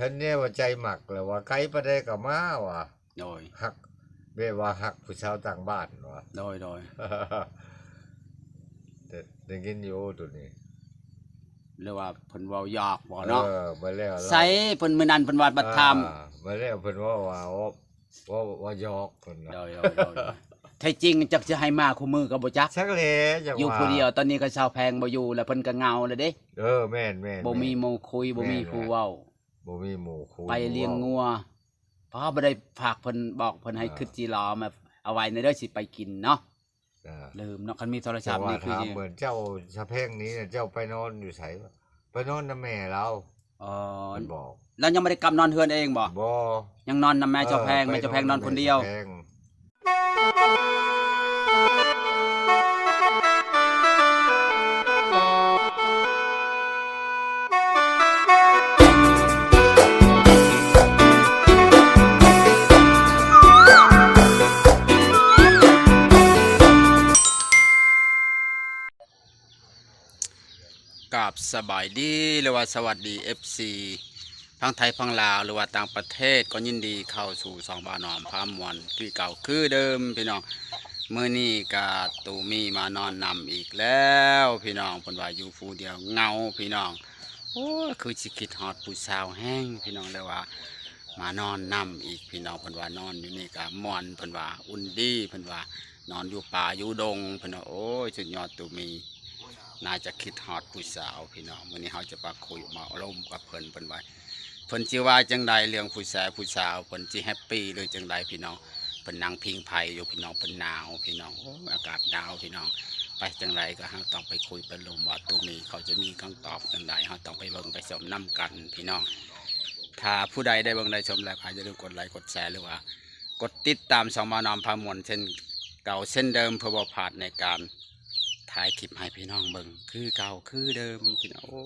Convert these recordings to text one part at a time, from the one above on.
คันแน่ว่าใจหมักแล้วว่าไกลปานใดก็มาว่ะโดยฮักแบบว่าฮักผู้ชาวต่างบ้านว่ะ โดยแต่ได้ยินอยู่ตัวนี้หรือว่าเพิ่นเว้าหยอกบ่เนาะมาแล้ว ใส่เพิ่นมื้อนั้นเพิ่นว่าบัดธรรมมาแล้วเพิ่นว่าหยอกเพิ่นโดยแท้จริงจักสิให้มาคู่มือก็บ่จักชักแลจังว่าอยู่ผู้เดียวตอนนี้ก็ชาวแพงบ่อยู่แล้วเพิ่นก็เหงาแล้วเด้แม่นบ่มีหมู่คุยบ่มีผู้เว้าบ่มีหมู่คุยไปเลี้ยงงัวเพราะบ่ได้ฝากเพิ่นบอกเพิ่นให้คิดจิรอมาเอาไว้ในเด้อสิไปกินเนาะลืมเนาะคันมีโทรศัพท์นี่คือเหมือนเจ้าชะแพงนี้เจ้าไปนอนอยู่ไสไปนอนนำแม่เราเพิ่นบอกแล้วยังบ่ได้กลับนอนเฮือนเองบ่ยังนอนนำแม่เจ้าแพงแม่เจ้าแพงนอนคนเดียวกับสบายดีหรือว่าสวัสดี FC ทั้งไทยทั้งลาวหรือว่าต่างประเทศก็ยินดีเข้าสู่สองบ้านหนอมพามวนคือเก่าคือเดิมพี่น้องมื้อนี้ก็ตูมีมานอนนำอีกแล้วพี่น้องเพิ่นว่าอยู่ผู้เดียวเงาพี่น้องโอ้คือสิคิดฮอดผู้สาวแห้งพี่น้องเลยว่ามานอนนำอีกพี่น้องเพิ่นว่านอนอยู่นี่ก็ม่วนเพิ่นว่าอุ่นดีเพิ่นว่านอนอยู่ป่าอยู่ดงเพิ่นว่าโอ้ยสุดยอดตูมีน่าจะคิดฮอดผู้สาวพี่น้องวันนี้เขาจะมาคุยมาอารมณ์กับเพิ่นว่าเพิ่นสิว่าจังใดเรื่องผู้สาวเพิ่นสิแฮปปี้หรือจังใดพี่น้องเพิ่นนั่งพิงไผ่อยู่พี่น้องเพิ่นหนาวพี่น้องโอ้อากาศหนาวพี่น้องไปจังใดก็เฮาต้องไปคุยไปลมว่าตรงนี้เขาจะมีคำตอบจังใดเฮาต้องไปเบิ่งไปชมนํกันพี่น้องถ้าผู้ใดได้เบิ่งได้ชมแล้วอย่าลืมกดไลค์กดแชร์หรือว่ากดติดตามช่องมานอมพามวลเช่นเก่าเช่นเดิมเพื่อบ่พลาดในการถ่ายคลิปให้พี่น้องเบิ่งคือเก่าคือเดิมพี่น้องโอ้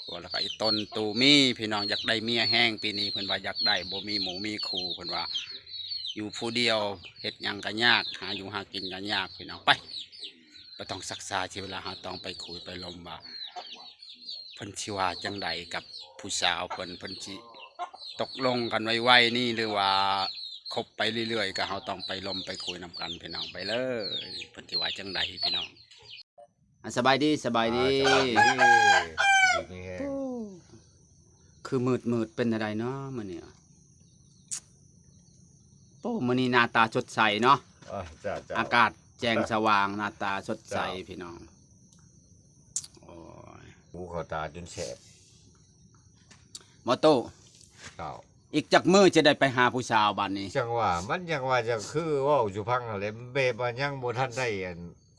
ว่าแล้วก็อีต้นตูมีพี่น้องอยากได้เมียแห้งปีนี้เพิ่นว่าอยากได้บ่มีหมูมีคู่เพิ่นว่าอยู่ผู้เดียวเฮ็ดหยังก็ยากหาอยู่หากินก็ยากพี่น้องไปบ่ต้องศึกษาที่เวลาหาต้องไปคุยไปลมว่าเพิ่นสิว่าจังใดกับผู้สาวเพิ่นสิตกลงกันไวๆนี่หรือว่าคบไปเรื่อยๆก็เราต้องไปลมไปคุยนำกันพี่น้องไปเลยเพิ่นสิว่าจังใดพี่น้องสบายดีคือมืดเป็นอะไรเนาะมื้อนี้โอ้มื้อนี้หน้าตาสดใสเนาะอากาศแจ้งสว่างหน้าตาสดใสพี่น้องโอ้ยหูเข้าตาจนแสบมอโต้อีกจักมื้อจะได้ไปหาผู้สาวบ้านนี้จังว่ามันยังว่าจะคือว่าอยู่พังอะไรเบบ่ยังบ่ทันได้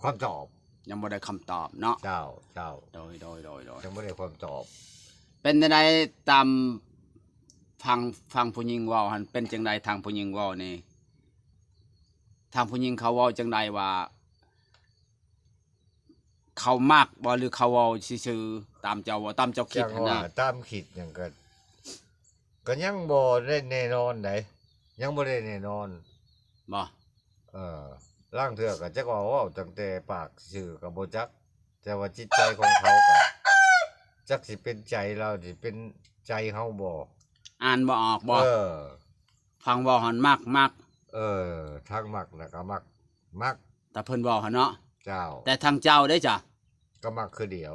ความตอบยังบ่ได้คำตอบเนาะเจ้าโดยยังบ่ได้ความตอบเป็นจังไดตามฟังผู้หญิงเว้าหั่นเป็นจังไดทางผู้หญิงเว้านี่ทางผู้หญิงเขาเว้าจังไดว่าเขามักบ่หรือเขาเว้าซื่อๆตามเจ้าว่าตามเจ้าคิดหั่นน่ะตามคิดหยังก็ยังบ่ได้แน่นอนไดยังบ่ได้แน่นอนบ่ล่างเทื่อก็จักว่าเว้าตั้งแต่ปากซื่อก็บ่จักแต่ว่าจิตใจของเขาก็จักสิเป็นใจเราสิเป็นใจเฮาบ่อ่านบ่ออกบ่ฟังเว้าหั่นมักทางมักน่ะก็มักแต่เพิ่นเว้าหั่นเนาะเจ้าแต่ทางเจ้าได้จ้ะก็มักคือเดียว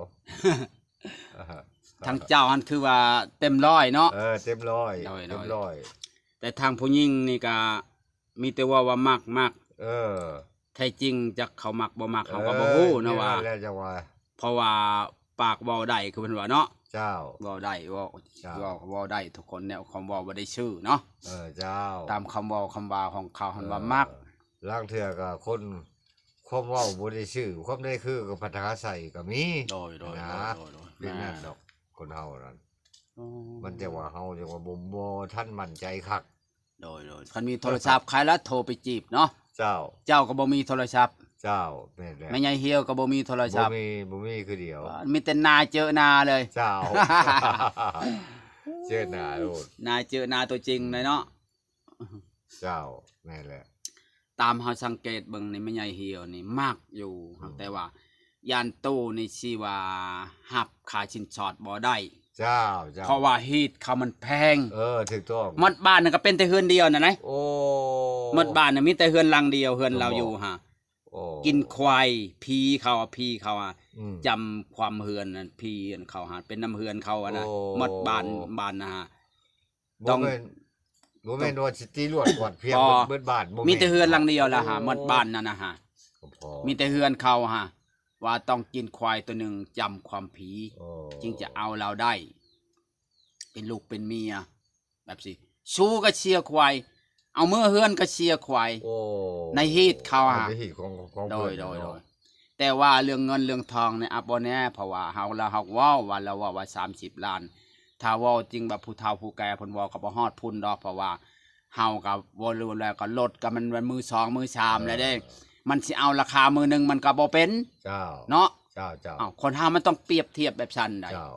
ทางเจ้าหั่นคือว่าเต็มร้อยเนาะเต็มร้อยแต่ทางผู้หญิงนี่ก็มีแต่ว่ามักแท้จริงจักเขามักบ่มักเขาก็บ่ฮู้เนาะว่าเพราะว่าปากเว้าได้คือเพิ่นว่าเนาะเจ้าเว้าได้เว้าได้ทุกคนแนวคำเว้าบ่ได้ชื่อเนาะเจ้าตามคำเว้าคำว่าของเขาหั่นว่ามักล่างเทื่อก็คนความเว้าบ่ได้ชื่อความได้คือก็พัฒนาใส่ก็มีโดยเป็นนั่นดอกคนเฮานั่นมันจะว่าเฮาจังว่าบ่ทันมั่นใจคักโดยคันมีโทรศัพท์ใครแล้วโทรไปจีบเนาะเจ้าก็บ่มีโทรศัพท์เจ้าแม่นแล้วแม่ใหญ่เหี่ยวก็บ่มีโทรศัพท์บ่มีคือเดียวมีแต่นาเจอนาเลยเจ้าเจอนาโลดนาเจอนาตัวจริงเลยเนาะเจ้าแม่นแหละตามเฮาสังเกตเบิ่งนี่แม่ใหญ่เหี่ยวนี่มักอยู่แต่ว่ายานตู้นี่สิว่ารับค่าสินสอดบ่ได้ เจ้า เพราะว่าฮีตเขามันแพง ถูกต้อง หมดบ้านน่ะก็เป็นแต่เฮือนเดียวน่ะนะ โอ้ หมดบ้านน่ะมีแต่เฮือนหลังเดียวเฮือนเราอยู่ฮะ โอ้ กินควายพีเขาอ่ะ อืม จำความเฮือนนั่นพีเขาหาเป็นน้ำเฮือนเขาอะนะ โอ้ หมดบ้านนะฮะ ต้ ต้ อ อง งบ่แม่นว่าสิตีรวดกวาดเพียง บ่ เบิดบ้านบ่ มีแต่เฮือนหลังเดียวล่ะฮะ โอ้ หมดบ้านนั่นนะฮะ ก็พอ มีแต่เฮือนเขาฮะว่าต้องกินควายตัวหนึ่งจำความผี โอ้ จึงจะเอาเราได้ เป็นลูกเป็นเมียแบบสิชูก็เชียร์ควายเอาเมื่อเฮือนก็เชียร์ควาย โอ้ ในฮีตเขาอะ ในฮีตของ โด เพิ่ ย น โดย เนาะ แต่ว่าเรื่องเงินเรื่องทองเนี่ยอับบ่แน่เพราะว่าเฮาว่าเราว่า30 ล้าน ถ้าเว้าจริงแบบผู้เฒ่าผู้แก่เพิ่นเว้าก็บ่ฮอดพุ่นดอกเพราะว่าเฮาก็บ่รู้แล้วก็ลดก็มันมือ2มือ3แล้วเด้ มันสิเอาราคามือหนึงมันก็บ่เป็น เจ้า เนาะ เจ้าเจ้า อ้าวคนเฮามันต้องเปรียบเทียบแบบซั่นได้ เจ้า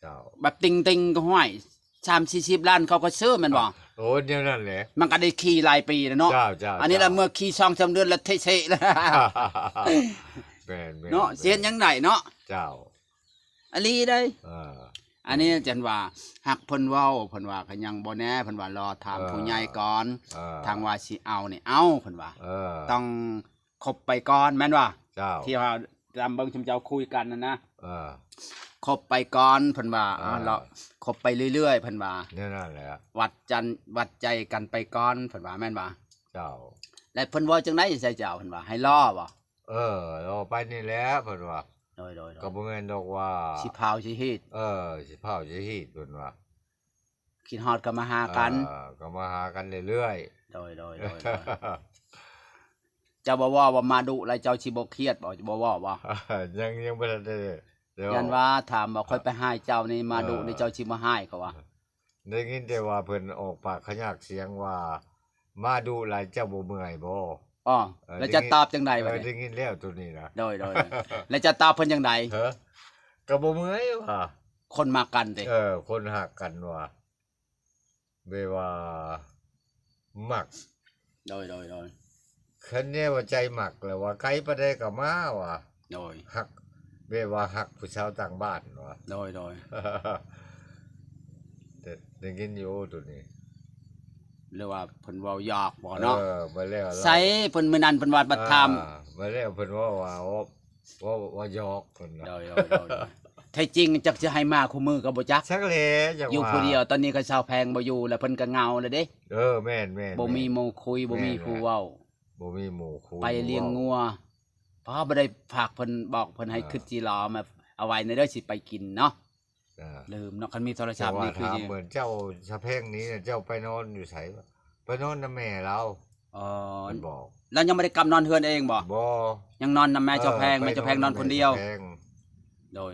เจ้า แบบติงๆก็ห้อย30-40 ล้านเขาก็ซื้อแม่นบ่ โอ้เดี๋ยวนั่นแหละ มันก็ได้ขี่หลายปีแล้วเนาะ เจ้าเจ้า อันนี้ละเมื่อขี่2-3เดือนแล้วเทะๆแล้ว แม่น เนาะเสียนยังได้เนาะ เจ้า อันนี้ได้ เออ อันนี้จันว่าหักเพิ่นเว้าเพิ่นว่าก็ยังบ่แน่เพิ่นว่ารอถามผู้ใหญ่ก่อน เออ ทางว่าสิเอานี่เอาเพิ่นว่า เออ ต้องคบไปก่อนแม่นว่า เจ้า ที่ว่าตามเบิ่งชุมเจ้าคุยกันนะ เออ คบไปก่อนเพิ่นว่า อ่า เราคบไปเรื่อยๆเพิ่นว่า เนี่ยนั่นแหละ วัดใจกันไปก่อนเพิ่นว่าแม่นว่า เจ้า และเพิ่นเว้าจังได๋ใส่เจ้าเพิ่นว่าให้รอบ่ รอไปนี่แหละเพิ่นว่า โดย ก็บ่แม่นดอกว่า สิพาวสิเฮ็ด สิเผาสิฮีดเพิ่นว่า คิดฮอดก็มาหากัน ก็มาหากันเรื่อย โดย ๆ เจ้าบ่ว่ามาดุแล้วเจ้าสิบ่เครียดบ่บ่ว่าบ่ ยังบ่ทันได้เดี๋ยว ยันว่าถามว่าค่อยไปให้เจ้านี่มาดุนี่เจ้าสิมาให้เขาว่า ได้ยินแต่ว่าเพิ่นออกปากขยักเสียงว่า มาดูหลายเจ้าบ่เมื่อยบ่ อ้อแล้วจะตอบจังไดวะ ได้ เนี่ย ยินแล้วตัวนี้นะ โดยแล้วจะตอบเพิ่นจังได เฮ้อก็บ่เมื่อยว่ะ คนมากันติ คนหักกันว่ะเบว่ามัก โดย คันแน่ว่าใจมักแล้วว่าไกลปานใดก็มาว่ะ โดย หักเบว่าหักผู้ชาวต่างบ้านว่ะ โดย แต่ได้ยินอยู่ตัวนี้ หรือว่าเพิ่นเว้าหยอกบ่เนาะ มาแล้ว ใส่เพิ่นมื้อนั้นเพิ่นว่าบัดถาม มาแล้วเพิ่นว่าหยอกเพิ่นน่ะ โดยแท้จริงจักสิให้มาคู่มือก็บ่จัก ชักแลจังว่า อยู่ผู้เดียวตอนนี้ก็ชาวแพงบ่อยู่แล้วเพิ่นก็เหงาแล้วเด้ แม่นบ่มีหมู่คุยบ่มีผู้เว้า บ่มีหมู่คุย ไปเลี้ยงงัวเพราะบ่ได้ฝากเพิ่นบอกเพิ่นให้คิดจีรอมาเอาไว้ในเด้อสิไปกินเนาะ ลืมเนาะคันมีโทรศั แต่ พท์ ว่า นี่คือ ถาม สิ เหมือนเจ้าชะเพ่งนี้เนี่ยเจ้าไปนอนอยู่ไสวะไปนอนนำแม่เรา อ๋อ เพิ่นบอก แล้วยังบ่ได้กลับนอนเฮือนเองบ่ บ่ ยังนอนนำแม่เจ้าแพง ไป แม่เจ้าแพงนอนคนเดียว แม่ชะแพง โดย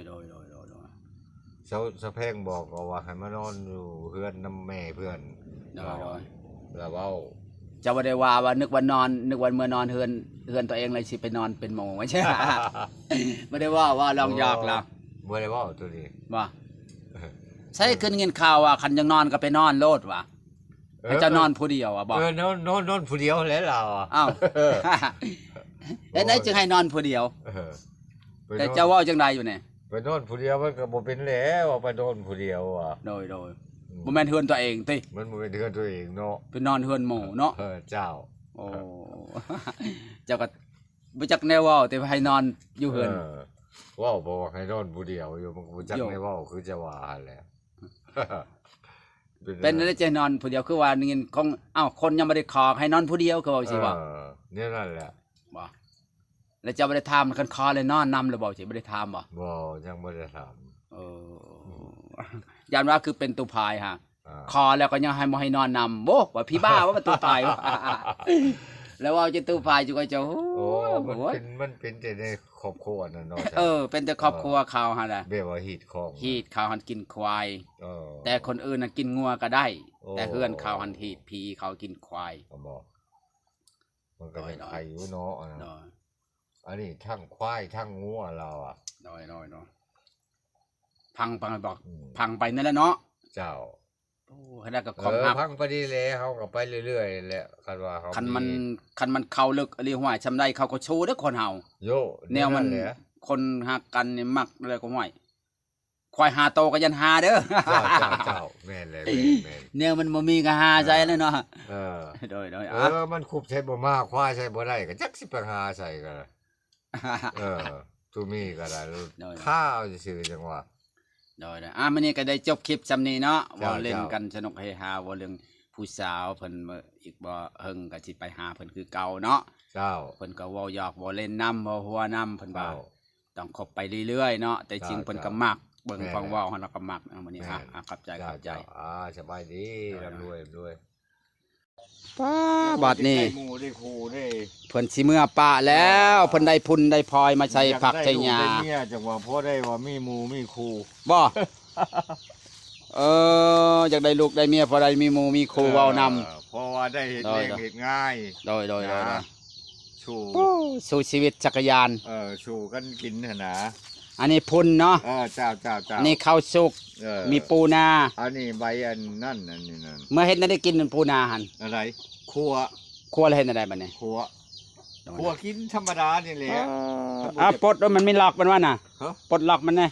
ชะแพงบอกว่าให้มานอนอยู่เฮือนนำแม่เพื่อน โดย แล้วเว้า จะบ่ได้ว่านึกว่านอนนึกว่าเมื่อนอนเฮือนตัวเองเลยสิไปนอนเป็นหมู่ไม่ใช่ บ่ได้ว่าลองหยอกล่ะ บ่ได้เว้าตัวนี้ ว่าใช่ขึ้นเงินข่าวว่าคันยังนอนก็ไปนอนโลดว่ะให้เจ้านอนผู้เดียวอ่ะบ่ นอนผู้เดียวแหล้วเราอ่ะ อ้าว แล้วไหนจึงให้นอนผู้เดียว ไป แต่ นอน เจ้าเว้าจังไดอยู่นี่ ไปนอนผู้เดียวมันก็บ่เป็นแล้วไปนอนผู้เดียวอ่ะ โดยบ่แม่นเฮือนตัวเองติ มันบ่เป็นเฮือนตัวเองเนาะ ไปนอนเฮือนหมู่เนาะ เจ้า โอ้ เจ้าก็บ่จักแนวเว้าแต่ให้นอนอยู่เฮือน ว้าวบอกให้นอนผู้เดียวอยู่มันก็บ่จัก โย่ ในเว้าคือจะว่าหั่นแหละ เป็นได้จะนอนผู้เดียวคือว่าเงินของคนยังบ่ได้ขอให้นอนผู้เดียวคือว่าสิว่า เนี่ยนั่นแหละ บ่แล้วเจ้าบ่ได้ถามคันขอเลยนอนนำหรือบ่สิบ่ได้ถามบ่ บ่ยังบ่ได้ถาม เออยามว่าคือเป็นตุพายฮะ คอแล้วก็ยังให้บ่ให้นอนนำโบ่ว่าพี่บ้าว่าตุพาย วะ แล้วว่าจะตุพายจุก็จะโอ้ โอ้ โห มันเป็นแต่ในครอบครัวนั่นเนาะ เป็นแต่ครอบครัวเขาหั่นน่ะ แบบว่าฮีดของ ฮีดเขาหันกินควาย เออ แต่คนอื่นน่ะกินงัวก็ได้ โอ้ แต่เฮือนเขาหันฮีดผีเขากินควาย ก็บอกมันก็เป็น น้อยๆ ไข่อยู่เนาะ น้อย อันนี้ทั้งควายทั้งงัวเราอ่ะ น้อยพังบอก อืม พังไปนั่นแหละเนาะ เจ้า โอ้ให้ได้กับความฮัก พังไปดีแล้วเขาก็ไปเรื่อยๆแหละคันว่าเขา คันมันเข้าลึกอริห้วยชำได้เขาก็โชว์เด้อคนเฮา โย แนวมัน แหละ คนฮักกันนี่มักอะไรก็ห้วย ควายหาโตก็ยันหาเด้อ เจ้าแม่นเลยแม่น แนวมันบ่มีก็หาใจเลยเนาะ เออ โดย มันคุบใช้บ่มาควายใช้บ่ได้ก็จักสิไปหาใส่ก็ตูมีก็ได้ข้าวซื่อจังว่า โดยมื้อนี้ก็ได้จบคลิปซำนี้เนาะ เจ้า เว้าเล่นกันสนุกเฮฮาเว้าเรื่องผู้สาวเพิ่นอีกบ่เฮิงก็สิไปหาเพิ่นคือเก่าเนาะ เจ้า เพิ่นก็เว้าหยอกเว้าเล่นนำเว้าหัวนำเพิ่นว่า เจ้า ต้องคบไปเรื่อยๆเนาะแต่จริงเพิ่นก็มักเบิ่ง แม่น ฟังเว้าเฮาก็มักมื้อนี้ แม่น ขอบใจ เจ้าสบายดีร่ำรวย ป้าบัดนี้ ได้หมู่ได้ครูได้ เพิ่นสิเมื่อป่าแล้วเพิ่นได้พุนได้พลอยมาใช้ผักใช้หญ้า ได้เมียจังว่าพอได้ว่ามีหมู่มีครู บ่อยากได้ลูกได้เมียพอได้มีหมู่มีครูเว้านำ เพราะว่าได้เฮ็ดเองเฮ็ดง่าย โดย ชู สู่ชีวิตจักรยาน ชูกันกินหั่นนะ อันนี้พุนเนาะ เจ้า อันนี้ข้าวสุกมีปูนา อันนี้ใบอันนั่นนั่น เมื่อเฮ็ดนั้นได้กินปูนาหั่น อะไรครัว ครัวแล้วเฮ็ดได้บัดนี้ ครัวกินธรรมดานี่แหละ ปลดมันไม่ล็อกมันว่าน่ะ ฮะ ปลดล็อกมันแน่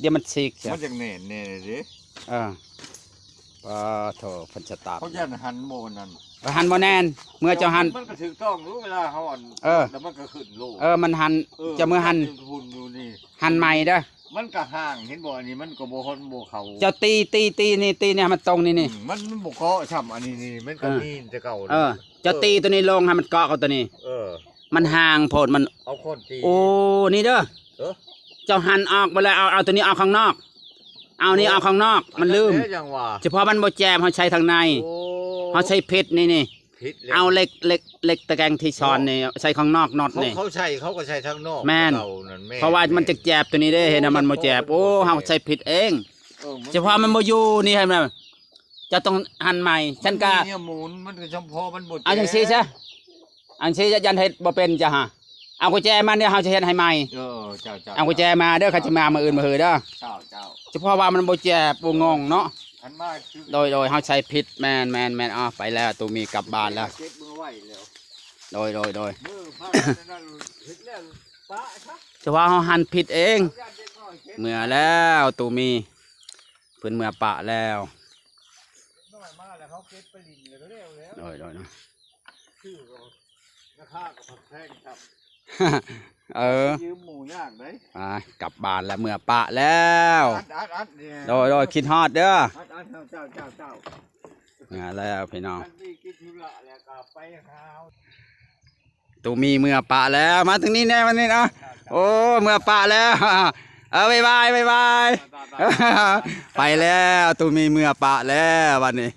เดี๋ยวมันฉีกเสีย มันจังแน่แน่ดิ โถเพิ่นจะตาม เขาจะหันโมนั่น หันบ่แน่นเมื่อเจ้าหัน มันก็ถูกต้องรู้เวลาเขาอ่อน แล้วมันก็ขึ้นโล มันหันจะเมื่อหัน หุ่นอยู่นี่ หันใหม่เด้อ มันก็ห่างเห็นบ่อันนี้มันก็บ่ฮอนบ่เข้า เจ้าตีนี่ให้มันตรงนี่ มันบ่เคาะช้ำอันนี้นี่มันก็มีแต่เก่า เจ้าตีตัวนี้ลงให้มันเกาะกับตัวนี้ มันห่างโพดมัน เอาคนตี โอ้นี่เด้อ เออ เจ้าหันออกไปเลยเอาตัวนี้เอาข้างนอก เอานี่เอาข้างนอก มันลืม อัจังว่า เฉพาะมันบ่แจมเฮาใช้ทางใน โอ้ เฮาใช้เพชรนี่ ผิดแล้ว เอาเหล็กตะแกรงที่ช้อนนี่ใช้ข้างนอกน็อตนี่ เขาใช้เขาก็ใช้ทางนอก แม่น เก่านั่นแม่น เพราะว่ามันจะแจบตัวนี้ได้เห็นนะมันบ่แจบโอ้เฮาใช้ผิดเอง เฉพาะมันบ่อยู่นี่ให้มันจะต้องหั่นใหม่ฉันก็ เนี่ยหมุนมันก็เฉพาะมันบ่ เอาจังซี่ซะอันซี่ยันเฮ็ดบ่เป็นจ้ะฮะเอากุญแจมาเดี๋ยวเฮาจะเฮ็ดให้ใหม่ เจ้า เอากุญแจมาเด้อเขาจะมามื้ออื่นมื้อหือเด้อ เจ้า เฉพาะว่ามันบ่แจบบ่งงเนาะ ทันมาคือ โดยเฮาใช้ผิดแม่นไปแล้วตูมีกลับบ้านแล้ว เก็บมือไว้แล้ว โดย มือพานั่นผิดแล้วปะครับ เฉพาะเฮาหั่นผิดเอง ญาติเด็กน้อยเก็บ เมื่อแล้วตูมีเพิ่นเมื่อปะแล้ว น้อยมาแล้วเขาเก็บไปลินแล้วก็เร็วแล้ว โดยเนาะ ชื่อก็ราคาก็ผักแพงครับ ยืมหมูยากเลย กลับบ้านแล้วเมื่อปะแล้ว อัดเนี่ย โดยคิดฮอดเด้อ อัดเจ้า เมื่อแล้วพี่น้อง อันนี้กินธุระแล้วก็ไปหา ตูมีเมื่อปะแล้วมาถึงนี่แน่วันนี้นะโอ้เมื่อปะแล้วบ๊ายบายไปแล้วตูมีเมื่อปะแล้ววันนี้